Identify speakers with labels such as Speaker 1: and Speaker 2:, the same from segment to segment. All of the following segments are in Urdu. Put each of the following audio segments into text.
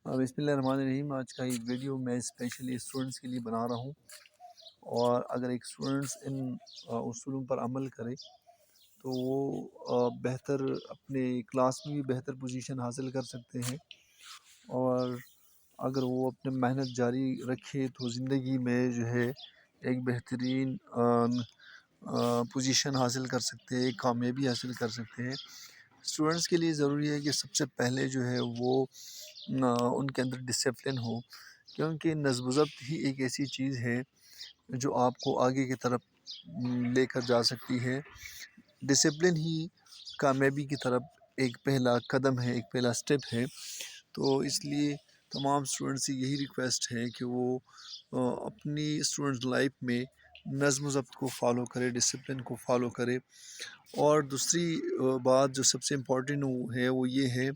Speaker 1: بسم اللہ الرحمن الرحیم۔ آج کا یہ ویڈیو میں اسپیشلی اسٹوڈنٹس کے لیے بنا رہا ہوں، اور اگر ایک اسٹوڈنٹس ان اصولوں پر عمل کرے تو وہ بہتر اپنے کلاس میں بھی بہتر پوزیشن حاصل کر سکتے ہیں، اور اگر وہ اپنے محنت جاری رکھے تو زندگی میں جو ہے ایک بہترین پوزیشن حاصل کر سکتے ہیں، ایک کامیابی حاصل کر سکتے ہیں۔ اسٹوڈنٹس کے لیے ضروری ہے کہ سب سے پہلے جو ہے وہ ان کے اندر ڈسپلن ہو، کیونکہ نظم و ضبط ہی ایک ایسی چیز ہے جو آپ کو آگے کی طرف لے کر جا سکتی ہے۔ ڈسپلن ہی کامیابی کی طرف ایک پہلا قدم ہے، ایک پہلا سٹیپ ہے۔ تو اس لیے تمام اسٹوڈنٹس سے یہی ریکویسٹ ہے کہ وہ اپنی اسٹوڈنٹ لائف میں نظم و ضبط کو فالو کرے، ڈسپلن کو فالو کرے۔ اور دوسری بات جو سب سے امپورٹنٹ ہے وہ یہ ہے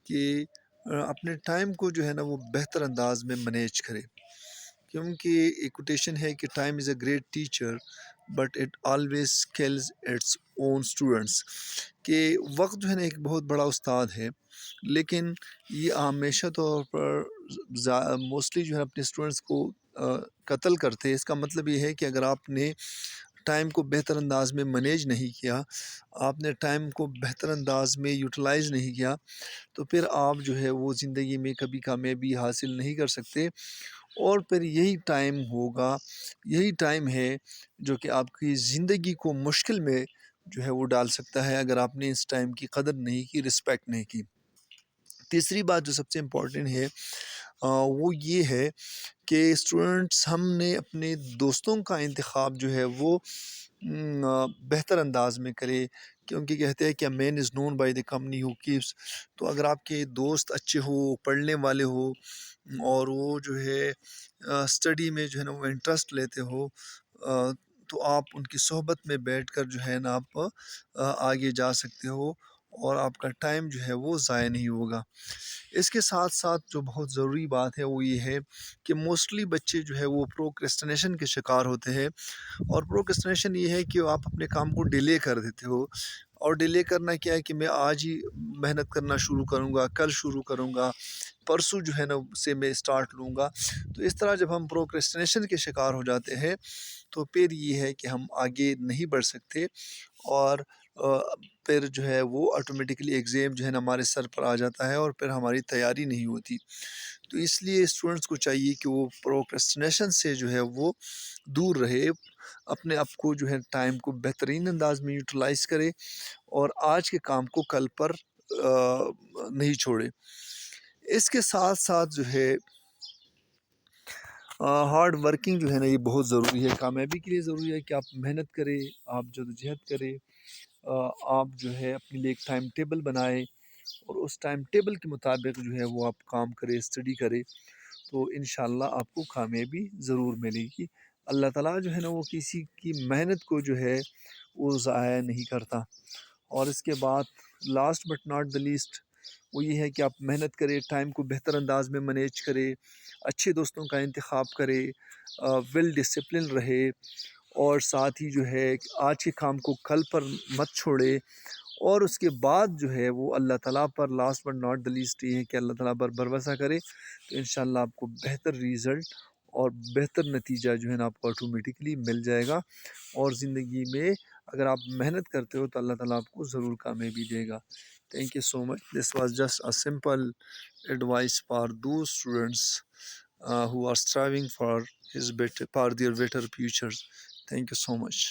Speaker 1: کہ اپنے ٹائم کو جو ہے نا وہ بہتر انداز میں مینیج کرے، کیونکہ ایک کوٹیشن ہے کہ time is a great teacher but it always kills its own students, کہ وقت جو ہے نا ایک بہت بڑا استاد ہے، لیکن یہ ہمیشہ طور پر موسٹلی جو ہے اپنے اسٹوڈنٹس کو قتل کرتے ہیں۔ اس کا مطلب یہ ہے کہ اگر آپ نے ٹائم کو بہتر انداز میں مینیج نہیں کیا، آپ نے ٹائم کو بہتر انداز میں یوٹیلائز نہیں کیا، تو پھر آپ جو ہے وہ زندگی میں کبھی کامیابی حاصل نہیں کر سکتے، اور پھر یہی ٹائم ہوگا، یہی ٹائم ہے جو کہ آپ کی زندگی کو مشکل میں جو ہے وہ ڈال سکتا ہے اگر آپ نے اس ٹائم کی قدر نہیں کی، رسپیکٹ نہیں کی۔ تیسری بات جو سب سے امپورٹنٹ ہے وہ یہ ہے کہ اسٹوڈنٹس ہم نے اپنے دوستوں کا انتخاب جو ہے وہ بہتر انداز میں کرے، کیونکہ کہتے ہیں کہ man is known by the company he keeps. تو اگر آپ کے دوست اچھے ہو، پڑھنے والے ہو، اور وہ جو ہے اسٹڈی میں جو ہے نا وہ انٹرسٹ لیتے ہو، تو آپ ان کی صحبت میں بیٹھ کر جو ہے نا آپ آگے جا سکتے ہو، اور آپ کا ٹائم جو ہے وہ ضائع نہیں ہوگا۔ اس کے ساتھ ساتھ جو بہت ضروری بات ہے وہ یہ ہے کہ موسٹلی بچے جو ہے وہ پروکریسٹینیشن کے شکار ہوتے ہیں، اور پروکریسٹینیشن یہ ہے کہ آپ اپنے کام کو ڈیلے کر دیتے ہو، اور ڈیلے کرنا کیا ہے کہ میں آج ہی محنت کرنا شروع کروں گا، کل شروع کروں گا، پرسوں جو ہے نا سے میں اسٹارٹ لوں گا۔ تو اس طرح جب ہم پروکریسٹینیشن کے شکار ہو جاتے ہیں تو پھر یہ ہے کہ ہم آگے نہیں بڑھ سکتے، اور پھر جو ہے وہ آٹومیٹکلی ایگزام جو ہے نا ہمارے سر پر آ جاتا ہے، اور پھر ہماری تیاری نہیں ہوتی۔ تو اس لیے اسٹوڈنٹس کو چاہیے کہ وہ پروکریسٹینیشن سے جو ہے وہ دور رہے، اپنے آپ کو جو ہے ٹائم کو بہترین انداز میں یوٹیلائز کرے، اور آج کے کام کو کل پر نہیں چھوڑے۔ اس کے ساتھ ساتھ جو ہے ہارڈ ورکنگ جو ہے نا یہ بہت ضروری ہے، کامیابی کے لیے ضروری ہے کہ آپ محنت کریں، آپ جدوجہد کریں، آپ جو ہے اپنے لیے ایک ٹائم ٹیبل بنائیں، اور اس ٹائم ٹیبل کے مطابق جو ہے وہ آپ کام کریں، اسٹڈی کریں، تو انشاءاللہ آپ کو کامیابی ضرور ملے گی۔ اللہ تعالیٰ جو ہے نا وہ کسی کی محنت کو جو ہے وہ ضائع نہیں کرتا۔ اور اس کے بعد last but not the list وہ یہ ہے کہ آپ محنت کریں، ٹائم کو بہتر انداز میں مینیج کریں، اچھے دوستوں کا انتخاب کرے، ویل ڈسپلن رہے، اور ساتھ ہی جو ہے آج کے کام کو کل پر مت چھوڑے، اور اس کے بعد جو ہے وہ اللہ تعالیٰ پر last but not the least یہ ہے کہ اللہ تعالیٰ پر بھروسہ کرے، تو انشاءاللہ آپ کو بہتر ریزلٹ اور بہتر نتیجہ جو ہے نا آپ کو آٹومیٹکلی مل جائے گا۔ اور زندگی میں اگر آپ محنت کرتے ہو تو اللہ تعالیٰ آپ کو ضرور کامیابی دے گا۔ Thank you so much. This was just a simple advice for those students who are striving for their better futures. Thank you so much.